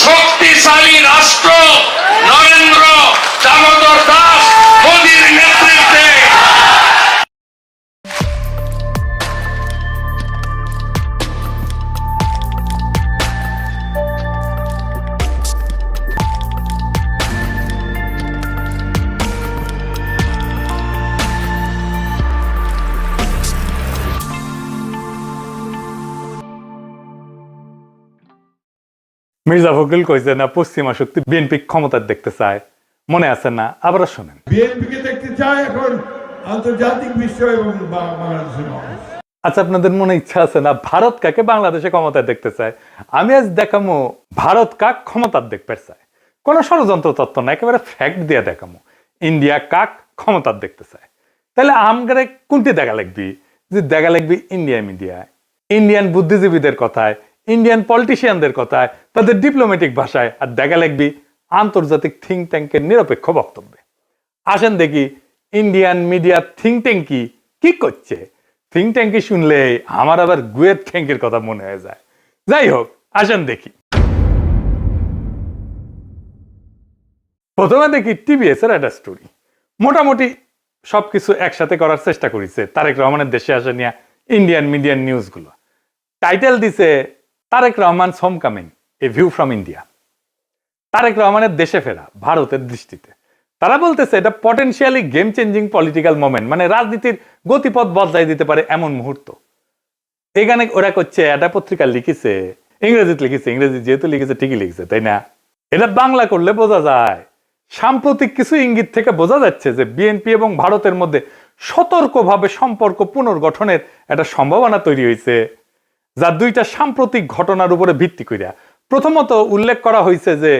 শক্তিশালী রাষ্ট্র নরেন্দ্র দামোদর দাস মোদীর নেতৃত্বে মির্জা ফখরুল কইছে না পশ্চিমা শক্তি বিএনপি ক্ষমতা দেখতে চায়, মনে আছে না? আবার শোনেন। বিএনপিকে দেখতে চায় এখন আন্তর্জাতিক বিশ্ব এবং বাংলাদেশের মানুষ। আচ্ছা, আপনাদের মনে ইচ্ছা আছে না ভারত কাকে বাংলাদেশে ক্ষমতায় দেখতে চায়? আমি আজ দেখামো ভারত কাক ক্ষমতার দেখতে চায়। কোন ষড়যন্ত্র তত্ত্ব না, একেবারে ফ্যাক্ট দিয়ে দেখামো ইন্ডিয়া কাক ক্ষমতার দেখতে চায়। তাহলে আমগারে কোনটি দেখা লাগবি? যে দেখা লাগবি ইন্ডিয়া মিডিয়ায়, ইন্ডিয়ান বুদ্ধিজীবীদের কথায়, ইন্ডিয়ান পলিটিশিয়ানদের কথায়, তাদের ডিপ্লোম্যাটিক ভাষায়, আর দেখা লাগবি আন্তর্জাতিক থিঙ্ক ট্যাঙ্কের নিরপেক্ষ বক্তব্যে। আসেন দেখি ইন্ডিয়ান মিডিয়া থিঙ্ক ট্যাঙ্ক কি করছে। থিঙ্ক ট্যাঙ্কি শুনলে আমার আবার গুয়ের ট্যাঙ্কের কথা মনে হয়ে যায়। যাই হোক, আসেন দেখি। প্রথমে দেখি টিভিএস এর একটা স্টোরি। মোটামুটি সবকিছু একসাথে করার চেষ্টা করেছে তারেক রহমানের দেশে আসা নিয়ে ইন্ডিয়ান মিডিয়ান নিউজ গুলো। টাইটেল দিছে Tarique Rahman homecoming, a view from India. Tarique রহমানের দেশে ফেরা ভারতের দৃষ্টিতে। তারা বলতেছে এটা potentially game changing political moment, মানে রাজনীতির গতিপথ বদলাই দিতে পারে এমন মুহূর্ত। এখানে ওরা করছে, একটা পত্রিকা লিখেছে, ইংরেজিতে লিখেছে, ইংরেজি যেহেতু লিখেছে ঠিকই লিখেছে, তাই না? এটা বাংলা করলে বোঝা যায়। সাম্প্রতিক কিছু ইঙ্গিত থেকে বোঝা যাচ্ছে যে বিএনপি এবং ভারতের মধ্যে সতর্কভাবে সম্পর্ক পুনর্গঠনের একটা সম্ভাবনা তৈরি হয়েছে, যা দুইটা সাম্প্রতিক ঘটনার উপরে ভিত্তি করিয়া। প্রথমত উল্লেখ করা হয়েছে যে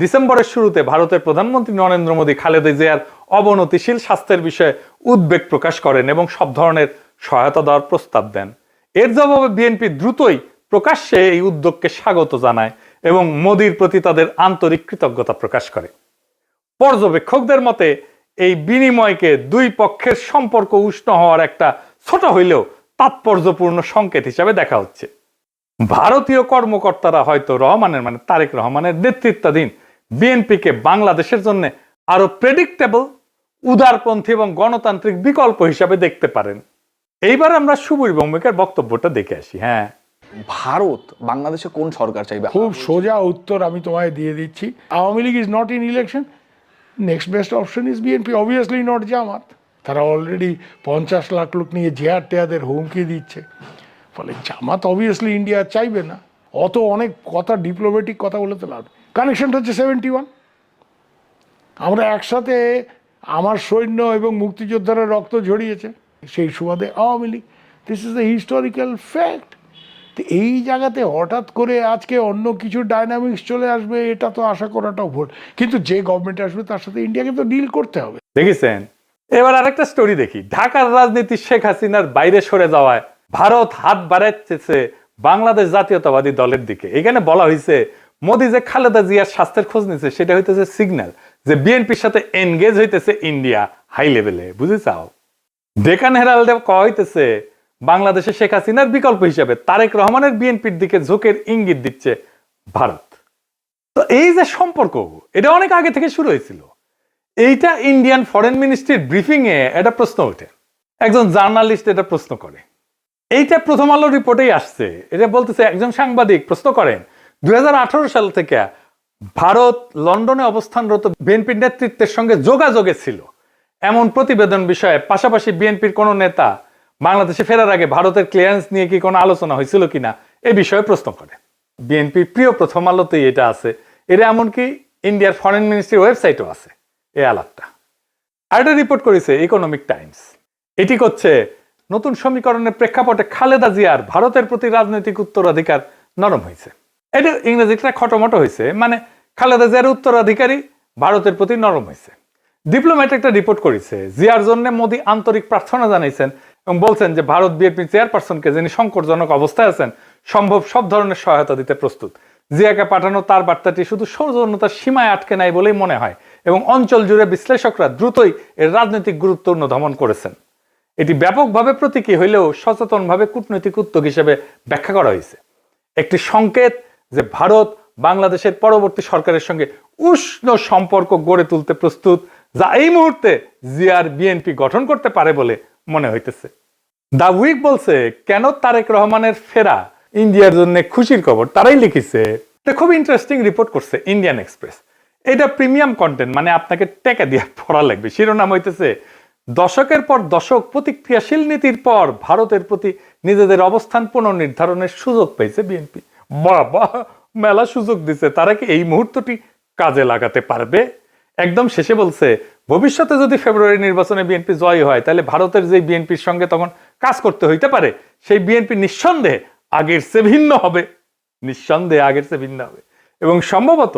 ডিসেম্বরের শুরুতে ভারতের প্রধানমন্ত্রী নরেন্দ্র মোদী খালেদা জিয়ার অবনতিশীল স্বাস্থ্যের বিষয়ে উদ্বেগ প্রকাশ করেন এবং সব ধরনের সহায়তা দেওয়ার প্রস্তাব দেন। এর জবাবে বিএনপি দ্রুতই প্রকাশ্যে এই উদ্যোগকে স্বাগত জানায় এবং মোদীর প্রতি তাদের আন্তরিক কৃতজ্ঞতা প্রকাশ করে। পর্যবেক্ষকদের মতে এই বিনিময়কে দুই পক্ষের সম্পর্ক উষ্ণ হওয়ার একটা ছোট হইলেও তাৎপর্যপূর্ণ সংকেত হিসাবে দেখা হচ্ছে। ভারতীয় কর্মকর্তারা হয়তো রহমানের, মানে তারেক রহমানের নেতৃত্বাধীন বিএনপিকে বাংলাদেশের জন্য আরো প্রেডিক্টেবল, উদারপন্থী এবং গণতান্ত্রিক বিকল্প হিসাবে দেখতে পারেন। এইবার আমরা সুবীর ভৌমিকের বক্তব্যটা দেখে আসি। হ্যাঁ, ভারত বাংলাদেশে কোন সরকার চাইবে? খুব সোজা উত্তর আমি তোমায় দিয়ে দিচ্ছি। Awami League is not in election, next best option is BNP, obviously not Jamaat. তারা অলরেডি 50 লাখ লোক নিয়ে জেহার টেয়াদের হুমকি দিচ্ছে। ফলে জামাত অবভিয়াসলি ইন্ডিয়া চাইবে না। অত অনেক কথা, ডিপ্লোম্যাটিক কথা বলে তো লাভ। কানেকশনটা হচ্ছে 71। আমরা একসাথে, আমার সৈন্য এবং মুক্তিযোদ্ধারা রক্ত ঝরিয়েছে, সেই সুবাদে Awami League. This is the historical fact. তো এই জায়গাতে হঠাৎ করে আজকে অন্য কিছু ডাইনামিক্স চলে আসবে, এটা তো আশা করাটাও ভুল। কিন্তু যে গভর্নমেন্ট আসবে তার সাথে ইন্ডিয়াকে তো ডিল করতে হবে। দেখেছেন? এবার আরেকটা স্টোরি দেখি। ঢাকার রাজনীতি শেখ হাসিনার বাইরে সরে যাওয়ায় ভারত হাত বাড়াচ্ছে বাংলাদেশ জাতীয়তাবাদী দলের দিকে। এখানে বলা হয়েছে মোদী যে খালেদা জিয়ার স্বাস্থ্যের খোঁজ নিচ্ছে, সেটা হইতেছে সিগন্যাল যে বিএনপির সাথে এনগেজ হইতেছে ইন্ডিয়া হাই লেভেলে। বুঝে চাও? ডেকান হেরাল্ডে কয়া হইতেছে বাংলাদেশে শেখ হাসিনার বিকল্প হিসেবে তারেক রহমানের বিএনপির দিকে ঝোঁকের ইঙ্গিত দিচ্ছে ভারত। তো এই যে সম্পর্ক, এটা অনেক আগে থেকে শুরু হয়েছিল। এইটা ইন্ডিয়ান ফরেন মিনিস্ট্রির ব্রিফিং এ একটা প্রশ্ন ওঠে। একজন জার্নালিস্ট এটা প্রশ্ন করে। এইটা প্রথম আলো রিপোর্টেই আসছে। এটা বলতেছে, একজন সাংবাদিক প্রশ্ন করেন 2018 সাল থেকে ভারত লন্ডনে অবস্থানরত বিএনপির নেতৃত্বের সঙ্গে যোগাযোগে ছিল এমন প্রতিবেদন বিষয়ে, পাশাপাশি বিএনপির কোন নেতা বাংলাদেশে ফেরার আগে ভারতের ক্লিয়ারেন্স নিয়ে কি কোনো আলোচনা হয়েছিল কিনা এ বিষয়ে প্রশ্ন করে। বিএনপির প্রিয় প্রথম আলোতেই এটা আছে। এটা এমনকি ইন্ডিয়ার ফরেন মিনিস্ট্রির ওয়েবসাইটও আছে এই আলাপটা। আর এটা রিপোর্ট করেছে ইকোনমিক টাইমস। এটি করছে নতুন সমীকরণের প্রেক্ষাপটে খালেদা জিয়ার ভারতের প্রতি রাজনৈতিক উত্তরাধিকার নরম হয়েছে। এটা ইংরেজিটা খটোমটো হয়েছে, মানে খালেদা জিয়ার উত্তরাধিকারী ভারতের প্রতি নরম হয়েছে। ডিপ্লোম্যাট একটা রিপোর্ট করেছে, জিয়ার জন্য মোদী আন্তরিক প্রার্থনা জানাইছেন এবং বলছেন যে ভারত বিএনপি চেয়ারপারসনকে, যিনি সংকটজনক অবস্থায় আছেন, সম্ভব সব ধরনের সহায়তা দিতে প্রস্তুত। জিয়াকে পাঠানো তার বার্তাটি শুধু সৌজন্যতার সীমায় আটকে নাই বলেই মনে হয় এবং অঞ্চল জুড়ে বিশ্লেষকরা দ্রুতই এর রাজনৈতিক গুরুত্ব অনুধাবন করেছেন। এটি ব্যাপকভাবে প্রতীকী হইলেও সচেতনভাবে কূটনৈতিক উদ্যোগ হিসেবে ব্যাখ্যা করা হয়েছে। একটি সংকেত যে ভারত বাংলাদেশের পরবর্তী সরকারের সঙ্গে উষ্ণ সম্পর্ক গড়ে তুলতে প্রস্তুত, যা এই মুহূর্তে জিয়ার বিএনপি গঠন করতে পারে বলে মনে হইতেছে। দা উইক বলছে, কেন তারেক রহমানের ফেরা ইন্ডিয়ার জন্য খুশির খবর, তারাই লিখেছে। এটা খুব ইন্টারেস্টিং রিপোর্ট করছে ইন্ডিয়ান এক্সপ্রেস। এটা প্রিমিয়াম কন্টেন্ট, মানে আপনাকে টাকা দিয়ে পড়া লাগবে। শিরোনাম হইতেছে, দশকের পর দশক প্রতিক্রিয়াশীল নীতির পর ভারতের প্রতি নিজেদের অবস্থান পুনর্নির্ধারণের সুযোগ পেয়েছে বিএনপি। বাবা, মেলা সুযোগ দিছে, তারা কি এই মুহূর্তটি কাজে লাগাতে পারবে? একদম শেষে বলছে, ভবিষ্যতে যদি ফেব্রুয়ারি নির্বাচনে বিএনপি জয় হয়, তাহলে ভারতের যে বিএনপির সঙ্গে তখন কাজ করতে হইতে পারে, সেই বিএনপি নিঃসন্দেহে আগের চেয়ে ভিন্ন হবে, নিঃসন্দেহে আগের চেয়ে ভিন্ন হবে, এবং সম্ভবত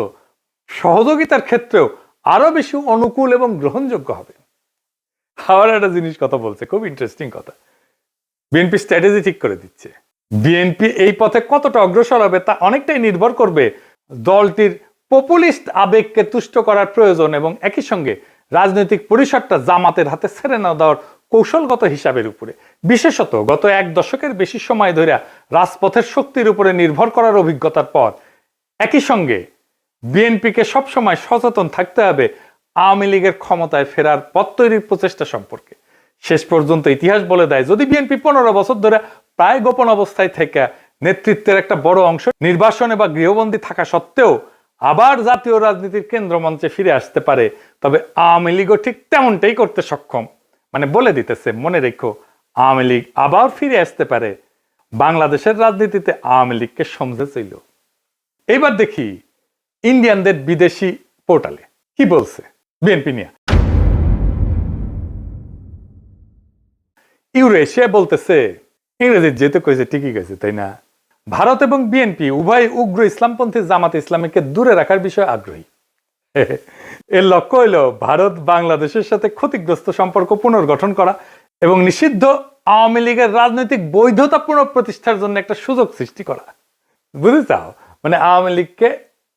সহযোগিতার ক্ষেত্রেও আরো বেশি অনুকূল এবং গ্রহণযোগ্য হবে। আবার একটা জিনিস কথা বলছে, খুব ইন্টারেস্টিং কথা। বিএনপি স্ট্র্যাটেজি ঠিক করে দিচ্ছে। বিএনপি এই পথে কতটা অগ্রসর হবে তা অনেকটাই নির্ভর করবে দলটির পপুলিস্ট আবেগকে তুষ্ট করার প্রয়োজন এবং একই সঙ্গে রাজনৈতিক পরিসরটা জামাতের হাতে ছেড়ে না দেওয়ার কৌশলগত হিসাবের উপরে। বিশেষত গত এক দশকের বেশি সময় ধরে রাজপথের শক্তির উপরে নির্ভর করার অভিজ্ঞতার পর একই সঙ্গে বিএনপিকে সবসময় সচেতন থাকতে হবে আওয়ামী লীগের ক্ষমতায় ফেরার পথ তৈরির প্রচেষ্টা সম্পর্কে। শেষ পর্যন্ত ইতিহাস বলে দেয়, যদি বিএনপি 15 বছর ধরে প্রায় গোপন অবস্থায় থেকে নেতৃত্বের একটা বড় অংশ নির্বাসনে বা গৃহবন্দী থাকা সত্ত্বেও আবার জাতীয় রাজনীতির কেন্দ্রমঞ্চে ফিরে আসতে পারে, তবে আওয়ামী লীগও ঠিক তেমনটাই করতে সক্ষম। মানে বলে দিতেছে, মনে রেখো, আওয়ামী লীগ আবার ফিরে আসতে পারে। বাংলাদেশের রাজনীতিতে আওয়ামী লীগকে সমঝেছিল। এইবার দেখি ইন্ডিয়ানদের বিদেশি পোর্টালে কি বলছে বিএনপি নিয়ে। ইউরেশিয়া বলতেছে, ইংরেজি যেহেতু কয়েছে ঠিকই গেছে, তাই না? ভারত এবং বিএনপি উভয় উগ্র ইসলামপন্থী জামাত ইসলামীকে দূরে রাখার বিষয়ে আগ্রহী। এর লক্ষ্য হইল ভারত বাংলাদেশের সাথে ক্ষতিগ্রস্ত সম্পর্ক পুনর্গঠন করা এবং নিষিদ্ধ আওয়ামী লীগের রাজনৈতিক বৈধতা পুনঃপ্রতিষ্ঠার জন্য একটা সুযোগ সৃষ্টি করা। বুঝতে চাও? মানে আওয়ামী লীগকে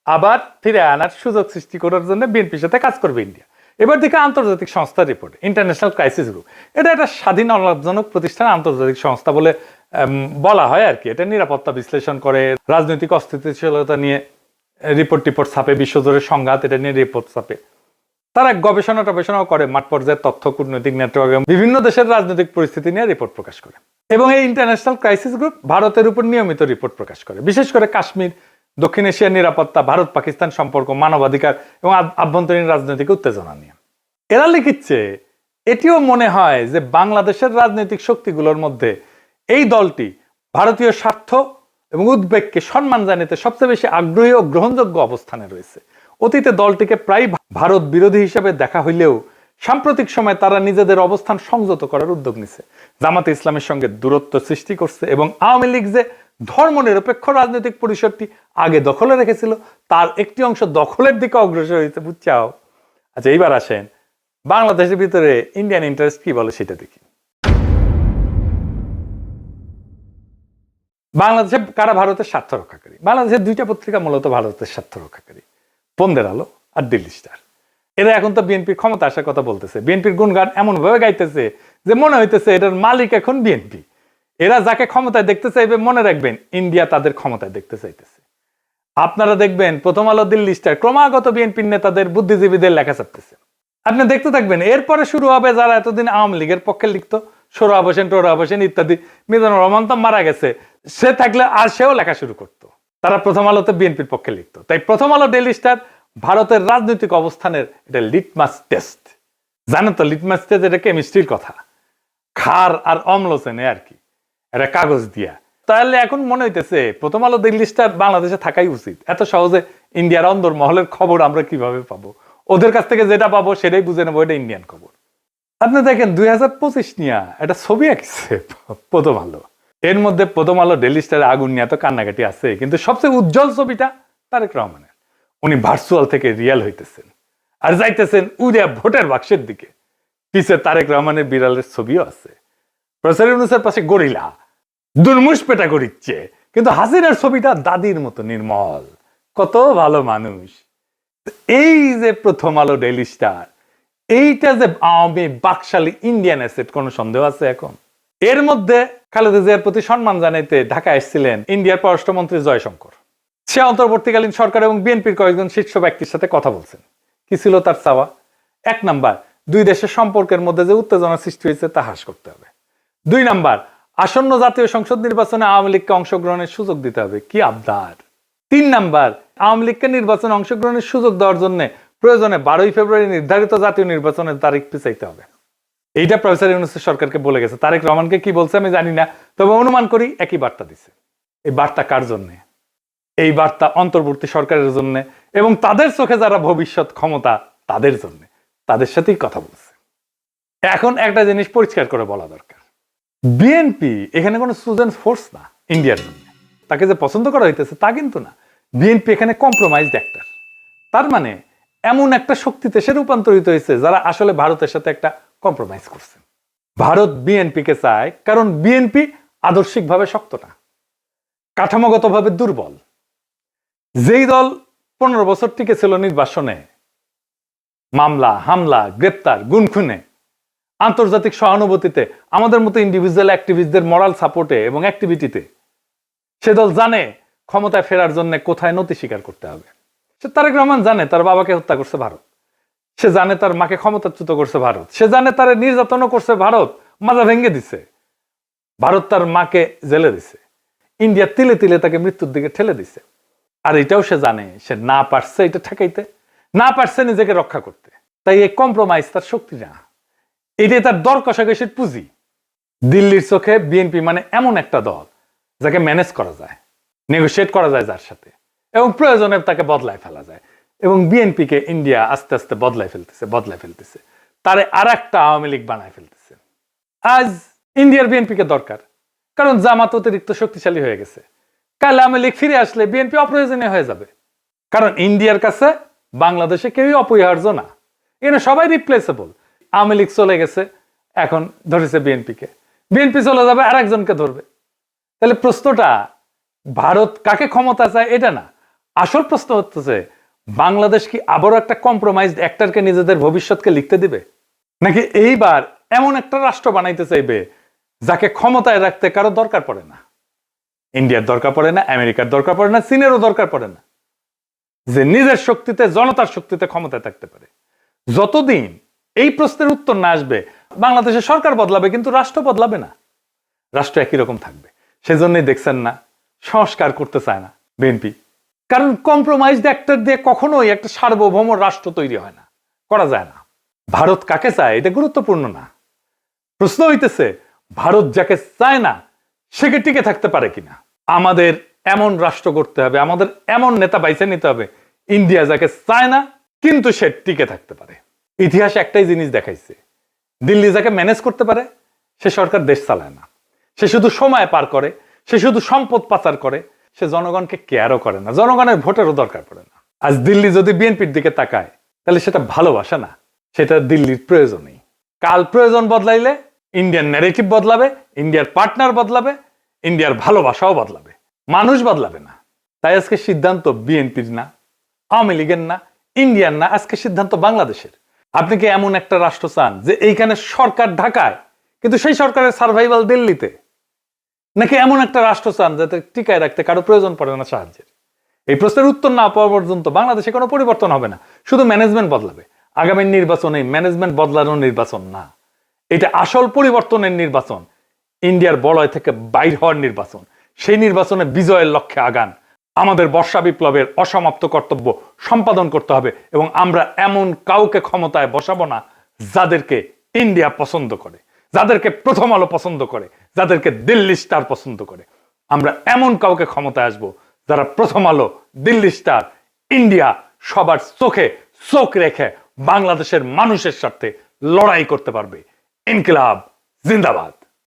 আবার ফিরে আনার সুযোগ সৃষ্টি করার জন্য বিএনপির সাথে কাজ করবে ইন্ডিয়া। এবার দিকে আন্তর্জাতিক সংস্থার রিপোর্ট, ইন্টারন্যাশনাল ক্রাইসিস গ্রুপ। এটা একটা স্বাধীন অলাভজনক প্রতিষ্ঠান, আন্তর্জাতিক সংস্থা বলে বলা হয় আর কি। এটা নিরাপত্তা বিশ্লেষণ করে, রাজনৈতিক অস্থিতিশীলতা নিয়ে রিপোর্ট ছাপে, বিশ্বজুড়ে সংঘাত এটা নিয়ে রিপোর্ট ছাপে। তারা গবেষণাও করে, মাঠ পর্যায়ের তথ্য, কূটনৈতিক নেটওয়ার্ক, বিভিন্ন দেশের রাজনৈতিক পরিস্থিতি নিয়ে রিপোর্ট প্রকাশ করে। এবং এই ইন্টারন্যাশনাল ক্রাইসিস গ্রুপ ভারতের উপর নিয়মিত রিপোর্ট প্রকাশ করে, বিশেষ করে কাশ্মীর, দক্ষিণ এশিয়ার নিরাপত্তা, ভারত পাকিস্তান সম্পর্ক, মানবাধিকার এবং আভ্যন্তরীণ রাজনৈতিক উত্তেজনা নিয়ে। এরা লিখিচ্ছে, এটিও মনে হয় যে বাংলাদেশের রাজনৈতিক শক্তিগুলোর মধ্যে এই দলটি ভারতীয় স্বার্থ এবং উদ্বেগকে সম্মান জানাতে সবচেয়ে বেশি আগ্রহী ও গ্রহণযোগ্য অবস্থানে রয়েছে। অতীতে দলটিকে প্রায় ভারত বিরোধী হিসেবে দেখা হইলেও সাম্প্রতিক সময়ে তারা নিজেদের অবস্থান সংযত করার উদ্যোগ নিছে, জামাতে ইসলামের সঙ্গে দূরত্ব সৃষ্টি করছে এবং আওয়ামী লীগ যে ধর্মনিরপেক্ষ রাজনৈতিক পরিসরটি আগে দখলে রেখেছিল তার একটি অংশ দখলের দিকে অগ্রসর হয়েছে। বুঝছাও? আচ্ছা, এইবার আসেন বাংলাদেশের ভিতরে ইন্ডিয়ান ইন্টারেস্ট কি বলে সেটা দেখি। বাংলাদেশে কারা ভারতের স্বার্থ রক্ষাকারী? বাংলাদেশের দুইটা পত্রিকা মূলত ভারতের স্বার্থ রক্ষাকারী, বন্দের আলো আর দিল্লি স্টার। এরা এখন তো বিএনপির ক্ষমতা আসার কথা বলতেছে, বিএনপির গুণগান এমন ভাবে গাইতেছে যে মনে হইতেছে এটার মালিক এখন বিএনপি। এরা যাকে ক্ষমতায় দেখতে চাইবে, মনে রাখবেন ইন্ডিয়া তাদের ক্ষমতায় দেখতে চাইতেছে। আপনারা দেখবেন প্রথম আলো, দিল্লি স্টার ক্রমাগত বিএনপির নেতাদের, বুদ্ধিজীবীদের লেখা ছাপতেছে। আপনি দেখতে থাকবেন, এরপরে শুরু হবে যারা এতদিন আওয়ামী লীগের পক্ষে লিখতো, সোহরাব হোসেন, টোহরাব হোসেন ইত্যাদি। মিজানুর রহমান তো মারা গেছে, সে থাকলে আর সেও লেখা শুরু করতো। তারা প্রথম আলোতে বিএনপির পক্ষে লিখতো। তাই প্রথম আলো, ডেইলি স্টার ভারতের রাজনৈতিক অবস্থানের এটা লিটমাস টেস্ট। জানেন তো লিটমাস টেস্ট এটা কেমিস্ট্রির কথা, ক্ষার আর অম্ল চেনে আর কি, এটা কাগজ দিয়া। তাহলে এখন মনে হইতেছে প্রথম আলো, দিল্লি স্টার বাংলাদেশে থাকাই উচিত। এত সহজে ইন্ডিয়ার অন্দর মহলের খবর আমরা কিভাবে পাবো? ওদের কাছ থেকে যেটা পাবো সেটাই বুঝে নেবো এটা ইন্ডিয়ান খবর। আপনি দেখেন 2025 নিয়ে একটা ছবি আঁকছে প্রথম আলো। এর মধ্যে প্রথম আলো, ডেইলি স্টারে আগুন নিয়ে তো কান্নাকাটি আছে, কিন্তু সবচেয়ে উজ্জ্বল ছবিটা তারেক রহমানের। উনি ভার্চুয়াল থেকে রিয়েল হইতেছেন আর যাইতেছেন উড়িয়া ভোটের বাক্সের দিকে। পিছে তারেক রহমানের বিড়ালের ছবিও আছে। প্রফেসর ইউনূসের পাশে গরিলা দুর্মুষ পেটা করিচ্ছে, কিন্তু হাসিনার ছবিটা দাদির মতো নির্মল, কত ভালো মানুষ। এই যে প্রথম আলো, ডেইলি স্টার, এইটা যে আওয়ামী বাকশালী ইন্ডিয়ান অ্যাসেট, কোনো সন্দেহ আছে এখন? এর মধ্যে খালেদা জিয়ার প্রতি সম্মান জানাইতে ঢাকা এসেছিলেন ইন্ডিয়ার পররাষ্ট্রমন্ত্রী জয়শঙ্কর। সে অন্তর্বর্তীকালীন সরকার এবং বিএনপির কয়েকজন শীর্ষ ব্যক্তির সাথে কথা বলছেন। কি ছিল তার চাওয়া? 1 নাম্বার, দুই দেশের সম্পর্কের মধ্যে যে উত্তেজনা সৃষ্টি হয়েছে তা হ্রাস করতে হবে। 2 নাম্বার, আসন্ন জাতীয় সংসদ নির্বাচনে আওয়ামী লীগকে অংশগ্রহণের সুযোগ দিতে হবে। কি আবদার! 3 নাম্বার, আওয়ামী লীগকে নির্বাচনে অংশগ্রহণের সুযোগ দেওয়ার জন্য প্রয়োজনে 12ই ফেব্রুয়ারি নির্ধারিত জাতীয় নির্বাচনের তারিখ পিছাইতে হবে। এইটা প্রফেসর ইউনূস সরকারকে বলে গেছে। তারেক রহমানকে কি বলছে আমি জানি না, তবে অনুমান করি একই বার্তা দিছে। এই বার্তা কার জন্য? এই বার্তা অন্তর্বর্তী সরকারের জন্য এবং তাদের চোখে যারা ভবিষ্যৎ ক্ষমতা তাদের জন্য, তাদের সাথেই কথা বলছে। এখন একটা জিনিস পরিষ্কার করে বলা দরকার, বিএনপি এখানে কোনো চুজেন ফোর্স না ইন্ডিয়ার জন্য। তাকে যে পছন্দ করা হইতেছে তা কিন্তু না। বিএনপি এখানে কম্প্রোমাইজড অ্যাক্টর। তার মানে এমন একটা শক্তিতে সে রূপান্তরিত হয়েছে যারা আসলে ভারতের সাথে একটা কম্প্রোমাইজ করছে। ভারত বিএনপিকে চায় কারণ বিএনপি আদর্শিকভাবে শক্ত না, কাঠামোগতভাবে দুর্বল। যেই দল 15 বছর টিকে ছিল নির্বাসনে, মামলা হামলা গ্রেপ্তার গুনখুনে, আন্তর্জাতিক সহানুভূতিতে, আমাদের মতো ইন্ডিভিজুয়াল অ্যাক্টিভিস্টদের মরাল সাপোর্টে এবং অ্যাক্টিভিটিতে, সে দল জানে ক্ষমতায় ফেরার জন্য কোথায় নতি স্বীকার করতে হবে। সে তারেক রহমান জানে তার বাবাকে হত্যা করছে ভারত, সে জানে তার মাকে ক্ষমতাচ্যুত করছে ভারত, সে জানে তার নির্যাতনও করছে ভারত, মাজা ভেঙে দিছে ভারত, তার মাকে জেলে দিছে, ইন্ডিয়া তিলে তিলে তাকে মৃত্যুর দিকে ঠেলে দিছে। আর এটাও সে জানে সে না পারছে এটা ঠেকাইতে, না পারছে নিজেকে রক্ষা করতে। তাই এই কম্প্রোমাইজ তার শক্তি না, এটাই তার দর কষাকষির পুঁজি। দিল্লির চোখে বিএনপি মানে এমন একটা দল যাকে ম্যানেজ করা যায়, নেগোশিয়েট করা যায় যার সাথে, এবং প্রয়োজনে তাকে বদলায় ফেলা যায়। এবং বিএনপিকে ইন্ডিয়া আস্তে আস্তে বদলায় ফেলতেছে, তারে আর একটা আওয়ামী লীগ বানায় ফেলতেছে। আজ ইন্ডিয়ার বিএনপিকে দরকার, কারণ জামাত অতিরিক্ত শক্তিশালী হয়ে গেছে। কাল আওয়ামী লীগ ফিরে আসলে বিএনপি অপ্রয়োজনীয় হয়ে যাবে, কারণ ইন্ডিয়ার কাছে বাংলাদেশে কেউই অপরিহার্য না, এখানে সবাই রিপ্লেসেবল। আওয়ামী লীগ চলে গেছে, এখন ধরেছে বিএনপিকে, বিএনপি চলে যাবে আর একজনকে ধরবে। তাহলে প্রশ্নটা ভারত কাকে ক্ষমতা চায় এটা না, আসল প্রশ্ন হচ্ছে বাংলাদেশ কি আবারও একটা কম্প্রোমাইজড অ্যাক্টরকে নিজেদের ভবিষ্যৎকে লিখতে দিবে, নাকি এইবার এমন একটা রাষ্ট্র বানাইতে চাইবে যাকে ক্ষমতায় রাখতে কারো দরকার পড়ে না। ইন্ডিয়ার দরকার পড়ে না, আমেরিকার দরকার পড়ে না, চীনেরও দরকার পড়ে না, যে নিজের শক্তিতে জনতার শক্তিতে ক্ষমতায় থাকতে পারে। যতদিন এই প্রশ্নের উত্তর না আসবে বাংলাদেশের সরকার বদলাবে কিন্তু রাষ্ট্র বদলাবে না, রাষ্ট্র একই রকম থাকবে। সেজন্যই দেখছেন না সংস্কার করতে চায় না বিএনপি, কারণ কম্প্রোমাইজড অ্যাক্টর দিয়ে কখনোই একটা সার্বভৌম রাষ্ট্র তৈরি হয় না, করা যায় না। ভারত কাকে চায় এটা গুরুত্বপূর্ণ না, প্রশ্ন হইতেছে ভারত যাকে চায় না সে কি টিকে থাকতে পারে কিনা। আমাদের এমন রাষ্ট্র করতে হবে, আমাদের এমন নেতা বাইছে নিতে হবে ইন্ডিয়া যাকে চায় না কিন্তু সে টিকে থাকতে পারে। ইতিহাস একটাই জিনিস দেখাইছে, দিল্লি যাকে ম্যানেজ করতে পারে সে সরকার দেশ চালায় না, সে শুধু সময় পার করে, সে শুধু সম্পদ পাচার করে, সে জনগণকে কেয়ারও করে না, জনগণের ভোটেরও দরকার পড়ে না। আজ দিল্লি যদি বিএনপির দিকে তাকায় তাহলে সেটা ভালোবাসা না, সেটা দিল্লির প্রয়োজনই। কাল প্রয়োজন বদলাইলে ইন্ডিয়ান ন্যারেটিভ বদলাবে, ইন্ডিয়ার পার্টনার বদলাবে, ইন্ডিয়ার ভালোবাসাও বদলাবে, মানুষ বদলাবে না। তাই আজকে সিদ্ধান্ত বিএনপির না, আওয়ামী লীগের না, ইন্ডিয়ার না, আজকে সিদ্ধান্ত বাংলাদেশের। আপনি কি এমন একটা রাষ্ট্র চান যে এইখানে সরকার ঢাকায় কিন্তু সেই সরকারের সার্ভাইভাল দিল্লিতে, নাকি এমন একটা রাষ্ট্র চান যাতে টিকায় রাখতে কারো প্রয়োজন পড়ে না সাহায্যের? এই প্রশ্নের উত্তর না পাওয়া পর্যন্ত বাংলাদেশে কোনো পরিবর্তন হবে না, শুধু ম্যানেজমেন্ট বদলাবে। আগামী নির্বাচন এই ম্যানেজমেন্ট বদলানোর নির্বাচন না, এটা আসল পরিবর্তনের নির্বাচন, ইন্ডিয়ার বলয় থেকে বাইর হওয়ার নির্বাচন। সেই নির্বাচনে বিজয়ের লক্ষ্যে আগান। আমাদের বর্ষা বিপ্লবের অসমাপ্ত কর্তব্য সম্পাদন করতে হবে এবং আমরা এমন কাউকে ক্ষমতায় বসাবো না যাদেরকে ইন্ডিয়া পছন্দ করে, যাদেরকে প্রথম আলো পছন্দ করে, যাদেরকে দিল্লি স্টার পছন্দ করে। আমরা এমন কাউকে ক্ষমতায় আসবো যারা প্রথম আলো, দিল্লি স্টার, ইন্ডিয়া সবার চোখে চোখ রেখে বাংলাদেশের মানুষের সাথে লড়াই করতে পারবে। ইনকিলাব জিন্দাবাদ।